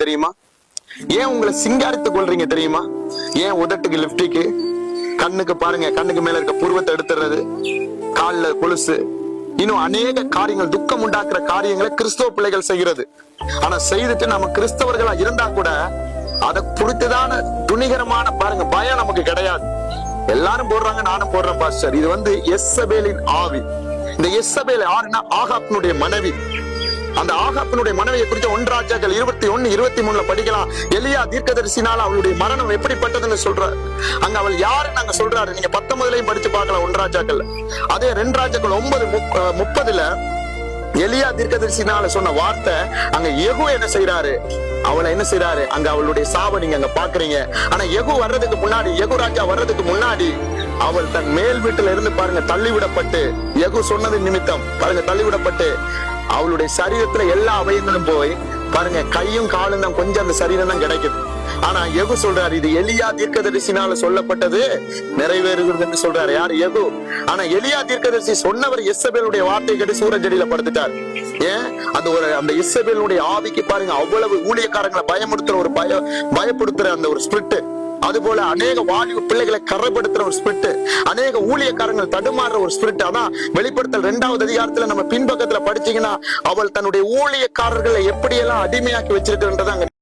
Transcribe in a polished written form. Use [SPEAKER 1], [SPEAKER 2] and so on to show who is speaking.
[SPEAKER 1] தெரியுமா? ஏன் உங்களை சிங்காரித்துக் கொள்றீங்க தெரியுமா? ஏன் உதட்டுக்கு லிப்டிக்கு, கண்ணுக்கு பாருங்க, கண்ணுக்கு மேல இருக்க புருவத்தை எடுத்துறது, கால்ல கொலுசு, இன்னும் அநேக காரியங்கள், துக்கம் உண்டாக்குற காரியங்களை கிறிஸ்தவ பிள்ளைகள் செய்கிறது. ஆனா செய்துட்டு நம்ம கிறிஸ்தவர்களா இருந்தா கூட அதை குறித்துதான துணிகரமான பாருங்க பயம் நமக்கு கிடையாது. எல்லாரும் போடுறாங்க, நானும் போடுறேன் பாஸ்டர். இது எசபேலின் ஆவி. இந்த எசபேல் யாருன்னா ஆகாப்பினுடைய மனைவி. அந்த ஆகாப்பினுடைய மனைவியை குறித்து 1 ராஜாக்கள் 21, 23 படிக்கலாம். எலியா தீர்க்கதரிசினால அவளுடைய மரணம் எப்படிப்பட்டதுன்னு சொல்றாரு. அங்க அவள் யாருன்னு அங்க சொல்றாரு. நீங்க 19லயும் படிச்சு பார்க்கலாம் 1 ராஜாக்கள். அதே 2 ராஜாக்கள் 9:30 எலியா தீர்க்கதரிசினால சொன்ன வார்த்தை அங்க யெகூ என்ன செய்யறாரு, அவளை என்ன செய்யறாரு, அங்க அவளுடைய சாப நீங்க அங்க பாக்குறீங்க. ஆனா யெகூ வர்றதுக்கு முன்னாடி, யெகூ ராஜா வர்றதுக்கு முன்னாடி அவள் தன் மேல் வீட்டுல இருந்து பாருங்க தள்ளிவிடப்பட்டு, யெகூ சொன்னது நிமித்தம் பாருங்க தள்ளிவிடப்பட்டு, அவளுடைய சரீரத்துல எல்லா அவயங்களும் போய் பாருங்க கையும் காலும் தான், கொஞ்சம் அந்த சரீரம் தான் கிடைக்குது. ஆனா யெகூ சொல்றாரு, இது எலியா தீர்க்கதரிசினால சொல்லப்பட்டது நிறைவேறுகிறது என்று சொல்றாரு. யாரு? யெகூ. ஆனா எலியா தீர்க்கதரிசி சொன்னவர் எசபேலுடைய வார்த்தை கேட்டு சூரஜடியில படுத்துட்டார். ஏன்? அந்த எசபேலுடைய ஆவிக்கு பாருங்க அவ்வளவு ஊழியக்காரங்களை பயப்படுத்துற அந்த ஒரு ஸ்பிரிட், அது போல அநேக வாலிப பிள்ளைகளை கரைப்படுத்துற ஒரு ஸ்பிரிட், அநேக ஊழியக்காரங்கள் தடுமாறுற ஒரு ஸ்பிரிட். அதான் வெளிப்படுத்தல் 2வது அதிகாரத்துல நம்ம பின்பக்கத்துல படிச்சீங்கன்னா அவள் தன்னுடைய ஊழியக்காரர்களை எப்படியெல்லாம் அடிமையாக்கி வச்சிருக்கிறன்றத